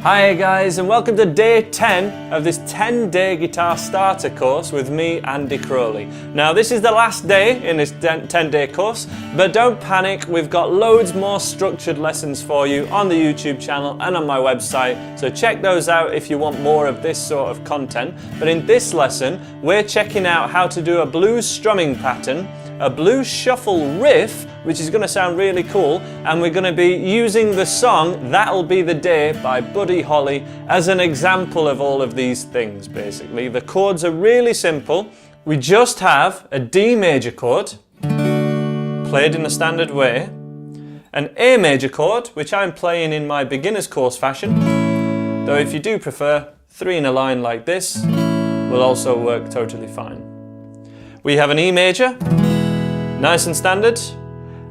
Hi guys, and welcome to day 10 of this 10-day guitar starter course with me, Andy Crowley. Now this is the last day in this 10-day course, but don't panic, we've got loads more structured lessons for you on the YouTube channel and on my website, so check those out if you want more of this sort of content. But in this lesson, we're checking out how to do a blues strumming pattern, a blues shuffle riff, which is going to sound really cool, and we're going to be using the song That'll Be the Day by Buddy Holly as an example of all of these things. Basically, the chords are really simple. We just have a D major chord played in the standard way, an A major chord, which I'm playing in my beginner's course fashion, though if you do prefer, 3 in a line like this will also work totally fine. We have an E major, nice and standard.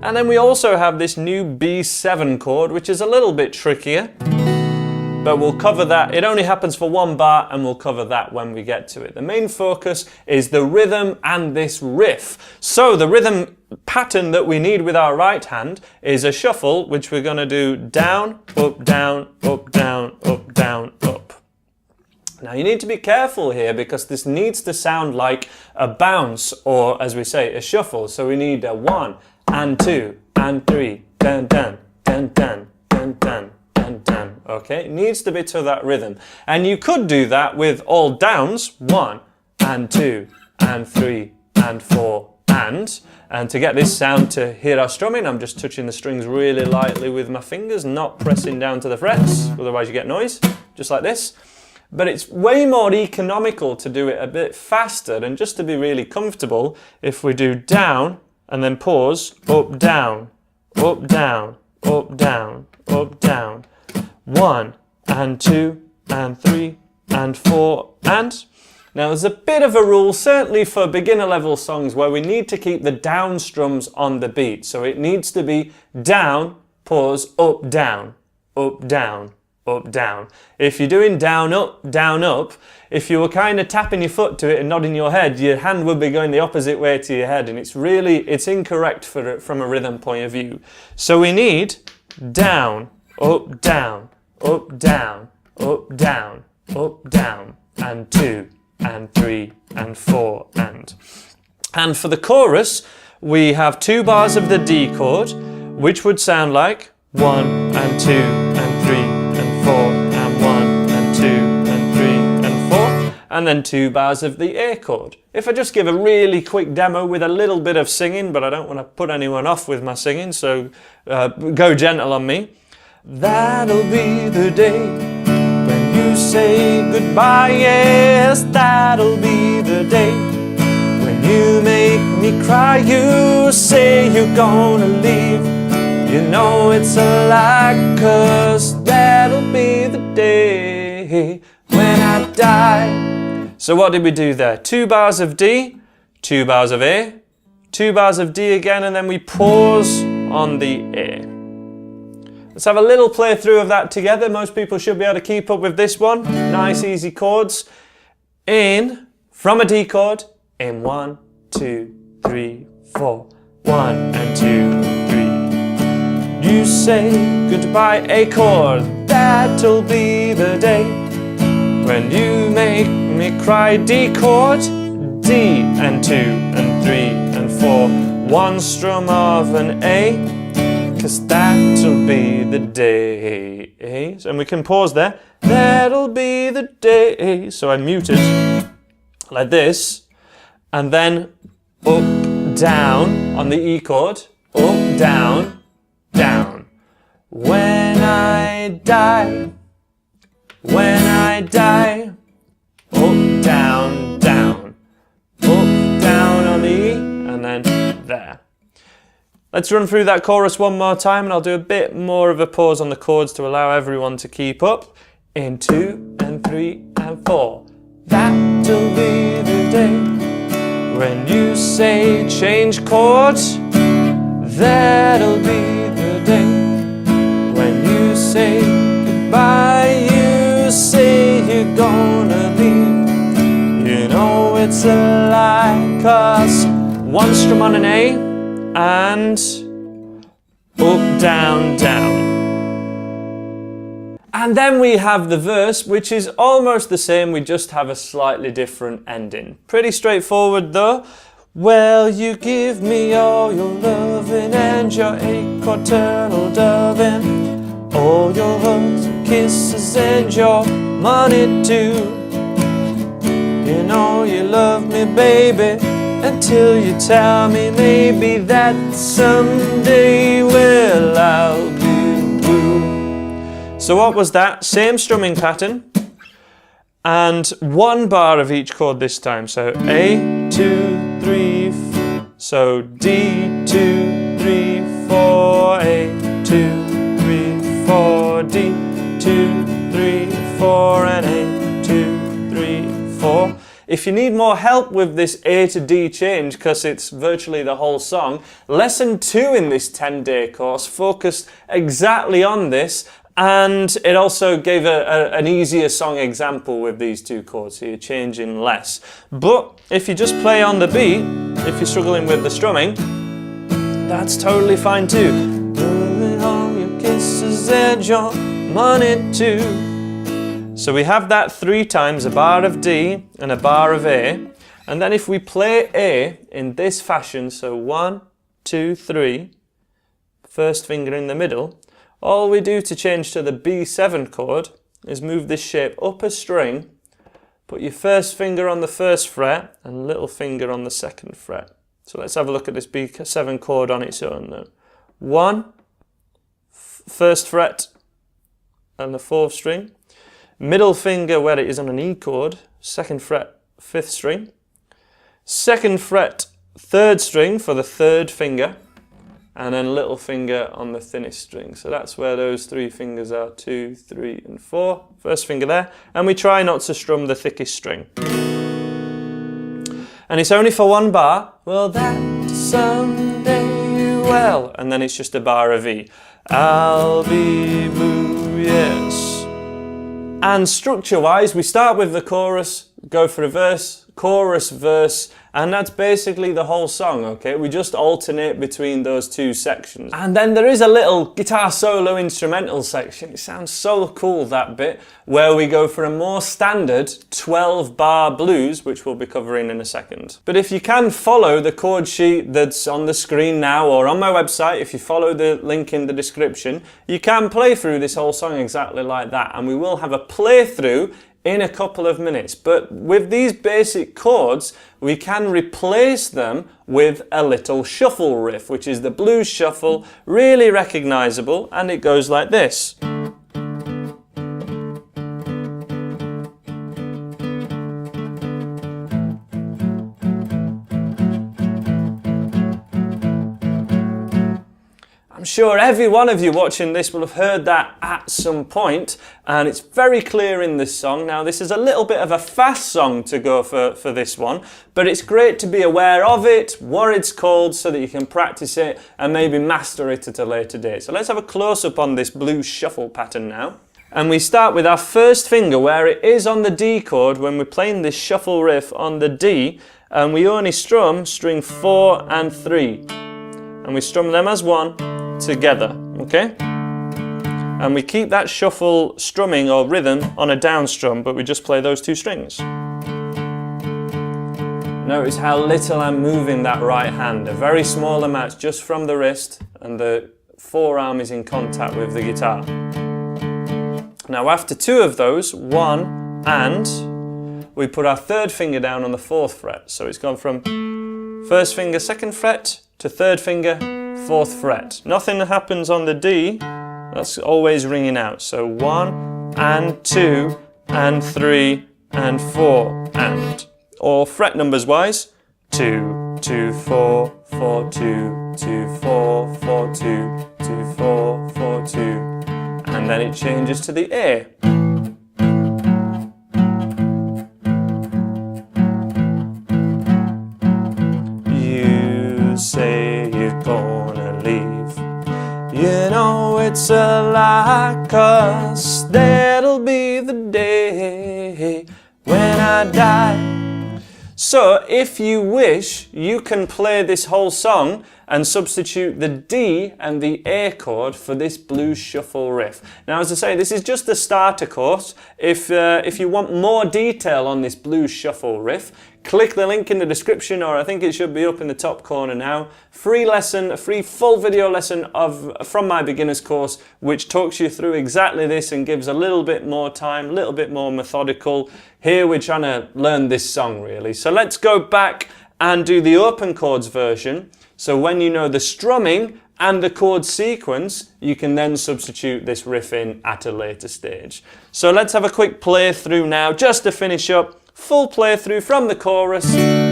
And then we also have this new B7 chord, which is a little bit trickier, but we'll cover that. It only happens for 1 bar, and we'll cover that when we get to it. The main focus is the rhythm and this riff. So the rhythm pattern that we need with our right hand is a shuffle, which we're going to do down, up, down, up, down, up, down, up. Now you need to be careful here because this needs to sound like a bounce, or as we say, a shuffle. So we need a 1 and 2 and 3, dun dun dun dun dun dun dun dun. Okay, it needs to be to that rhythm, and you could do that with all downs, 1 and 2 and 3 and 4 and to get this sound to hear our strumming, I'm just touching the strings really lightly with my fingers, not pressing down to the frets, otherwise you get noise, just like this. But it's way more economical to do it a bit faster, and just to be really comfortable, if we do down and then pause, up, down, up, down, up, down, up, down, 1 and 2 and 3 and 4 and. Now there's a bit of a rule, certainly for beginner level songs, where we need to keep the down strums on the beat. So it needs to be down, pause, up, down, up, down, up, down. If you're doing down, up, if you were kind of tapping your foot to it and nodding your head, your hand would be going the opposite way to your head, and it's incorrect from a rhythm point of view. So we need down, up, down, up, down, up, down, up, down, and 2 and 3 and 4 and. And for the chorus, we have 2 bars of the D chord, which would sound like 1 and 2 and 3 and 4 and 1 and 2 and 3 and 4, and then 2 bars of the A chord. If I just give a really quick demo with a little bit of singing, but I don't want to put anyone off with my singing, so go gentle on me. That'll be the day when you say goodbye, yes, that'll be the day when you make me cry, you say you're gonna leave. You know it's a lie, 'cause that'll be the day when I die. So what did we do there? 2 bars of D, 2 bars of A, 2 bars of D again, and then we pause on the A. Let's have a little playthrough of that together. Most people should be able to keep up with this one. Nice easy chords. In, from a D chord, in 1, 2, 3, 4. 1 and 2, 3. You say goodbye, A chord, that'll be the day when you make me cry, D chord, D and 2 and 3 and 4, 1 strum of an A, 'cause that'll be the day. And we can pause there, that'll be the day. So I muted like this, and then up, down on the E chord, up, down, down. When I die, when I die, up, down, down, up, down on the E, and then there. Let's run through that chorus one more time, and I'll do a bit more of a pause on the chords to allow everyone to keep up. In 2 and 3 and 4. That'll be the day when you say change chords. That'll be the day when you say goodbye, you say you're gonna leave. You know it's a lie, 'cause 1 strum on an A and up, down, down. And then we have the verse, which is almost the same, we just have a slightly different ending. Pretty straightforward though. Well, you give me all your loving and your eternal loving, all your hugs and kisses and your money too. You know you love me, baby, until you tell me maybe that someday, well, I'll be blue. So what was that? Same strumming pattern, and one bar of each chord this time. So A, 2, 3, so D, 2, 3, 4, A, 2, 3, 4, D, 2, 3, 4, and A, 2, 3, 4. If you need more help with this A to D change, because it's virtually the whole song, lesson 2 in this 10-day course focused exactly on this, and it also gave an easier song example with these 2 chords, so you're changing less. But if you just play on the beat, if you're struggling with the strumming, that's totally fine too. All your kisses and your money too. So we have that 3 times, a bar of D and a bar of A. And then if we play A in this fashion, so 1, 2, 3, first finger in the middle, all we do to change to the B7 chord is move this shape up a string, put your first finger on the 1st fret and little finger on the 2nd fret. So let's have a look at this B7 chord on its own though. 1, 1st fret and the 4th string. Middle finger where it is on an E chord, 2nd fret, 5th string. 2nd fret, 3rd string for the 3rd finger. And then little finger on the thinnest string. So that's where those 3 fingers are, 2, 3, and 4. First finger there. And we try not to strum the thickest string. And it's only for 1 bar. Well, that someday, well. And then it's just a bar of E. I'll be blue, yes. And structure-wise, we start with the chorus, go for a verse, chorus, verse, and that's basically the whole song, okay? We just alternate between those 2 sections. And then there is a little guitar solo instrumental section. It sounds so cool, that bit, where we go for a more standard 12-bar blues, which we'll be covering in a second. But if you can follow the chord sheet that's on the screen now, or on my website, if you follow the link in the description, you can play through this whole song exactly like that. And we will have a playthrough in a couple of minutes. But with these basic chords, we can replace them with a little shuffle riff, which is the blues shuffle, really recognizable, and it goes like this. I'm sure every one of you watching this will have heard that at some point, and it's very clear in this song. Now, this is a little bit of a fast song to go for this one, but it's great to be aware of it, what it's called, so that you can practice it and maybe master it at a later date. So let's have a close-up on this blues shuffle pattern now. And we start with our first finger where it is on the D chord when we're playing this shuffle riff on the D, and we only strum string 4 and 3. And we strum them as one together, okay? And we keep that shuffle strumming or rhythm on a down strum, but we just play those 2 strings. Notice how little I'm moving that right hand, a very small amount just from the wrist, and the forearm is in contact with the guitar. Now after 2 of those, 1 and, we put our 3rd finger down on the 4th fret. So it's gone from 1st finger, 2nd fret to 3rd finger, 4th fret. Nothing happens on the D, that's always ringing out. So 1 and 2 and 3 and 4 and. Or fret numbers wise, 2, 2, 4, 4, 2, 2, 4, 4, 2, 2, 4, 4, 2. And then it changes to the A. You say you're gonna leave. You know it's a lie, 'cause that'll be the day when I die. So if you wish, you can play this whole song and substitute the D and the A chord for this blues shuffle riff. Now, as I say, this is just the starter course. If you want more detail on this blues shuffle riff, click the link in the description, or I think it should be up in the top corner now. Free lesson, a free full video lesson from my beginner's course, which talks you through exactly this and gives a little bit more time, a little bit more methodical. Here we're trying to learn this song really. So let's go back and do the open chords version. So when you know the strumming and the chord sequence, you can then substitute this riff in at a later stage. So let's have a quick playthrough now, just to finish up. Full playthrough from the chorus,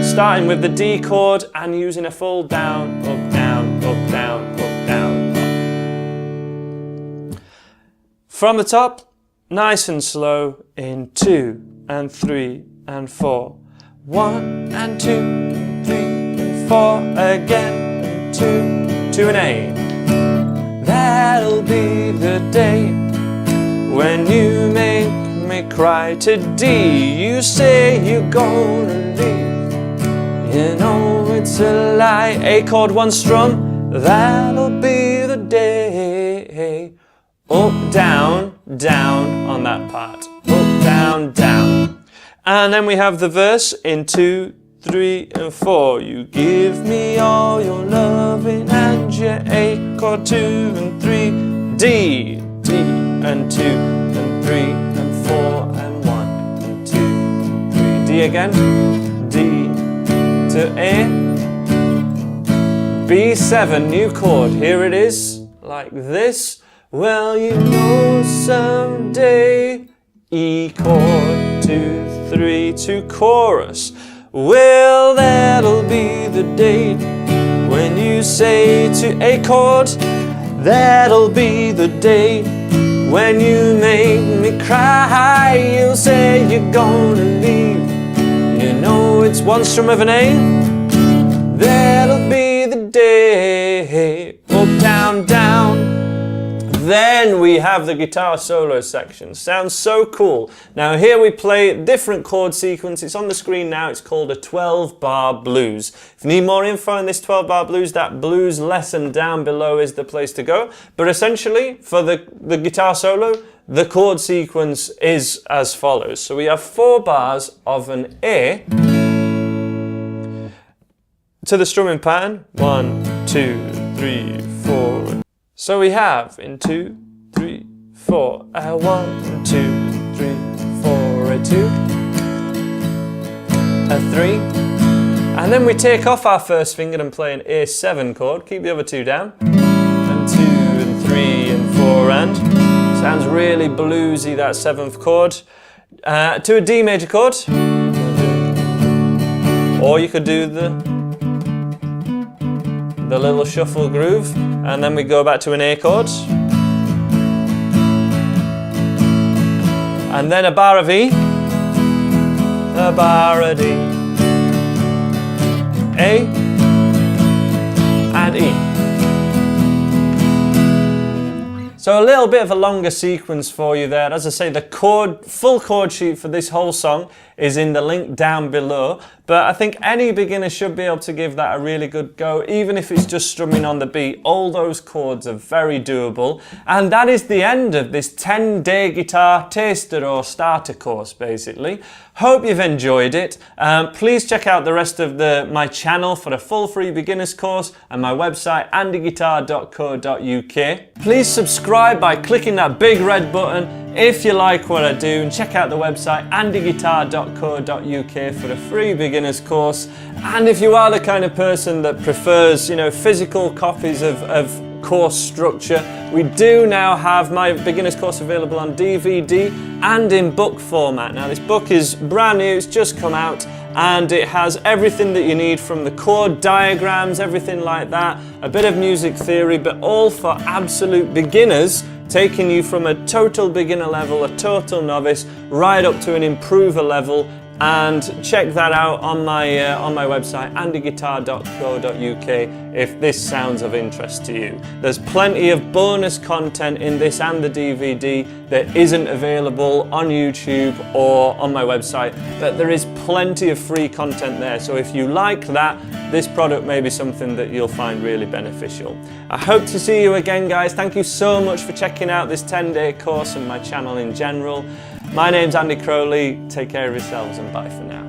starting with the D chord and using a full down, up, down, up, down, up, down, up. From the top, nice and slow in 2 and 3 and 4. 1 and 2, 3 and 4 again, and 2 and 8. That'll be the day when you make me cry. To D, you say you're gonna leave. You know it's a lie. A chord, 1 strum. That'll be the day. Up, down, down on that part. Up, down, down. And then we have the verse in 2, 3 and 4. You give me all your loving and your A chord, 2 and 3. D, D and 2 and 3 and 4 and 1 and 2 and 3. D again. D to A. B7, new chord. Here it is, like this. Well, you know someday. E chord, 2, 3 to chorus. Well, that'll be the day when you say to A chord. That'll be the day when you make me cry. You'll say you're gonna leave. You know it's 1 strum of an A. That'll be the day. Up, down, down. Then we have the guitar solo section. Sounds so cool. Now here we play different chord sequence. It's on the screen now. It's called a 12-bar blues. If you need more info on this 12-bar blues, that blues lesson down below is the place to go. But essentially, for the guitar solo, the chord sequence is as follows. So we have 4 bars of an A to the strumming pattern. 1, 2, 3, 4. So we have in 2, 3, 4, 1, 2, 3, 4, a 2, a 3, and then we take off our first finger and play an A7 chord, keep the other 2 down, and 2 and 3 and 4 and, sounds really bluesy that 7th chord, to a D major chord, or you could do the little shuffle groove, and then we go back to an A chord, and then a bar of E, a bar of D, A and E. So a little bit of a longer sequence for you there. As I say, the full chord sheet for this whole song is in the link down below, but I think any beginner should be able to give that a really good go, even if it's just strumming on the beat. All those chords are very doable, and that is the end of this 10-day guitar taster or starter course, basically. Hope you've enjoyed it. Please check out the rest of my channel for a full free beginners course and my website andyguitar.co.uk. Please subscribe by clicking that big red button if you like what I do, and check out the website andyguitar.co.uk for a free beginners course. And if you are the kind of person that prefers, physical copies of course structure, we do now have my beginners course available on DVD and in book format. Now this book is brand new, it's just come out, and it has everything that you need, from the chord diagrams, everything like that, a bit of music theory, but all for absolute beginners, taking you from a total beginner level, a total novice, right up to an improver level, and check that out on my website andyguitar.co.uk if this sounds of interest to you. There's plenty of bonus content in this and the DVD that isn't available on YouTube or on my website, but there is plenty of free content there, so if you like that, this product may be something that you'll find really beneficial. I hope to see you again, guys. Thank you so much for checking out this 10-day course and my channel in general. My name's Andy Crowley. Take care of yourselves and bye for now.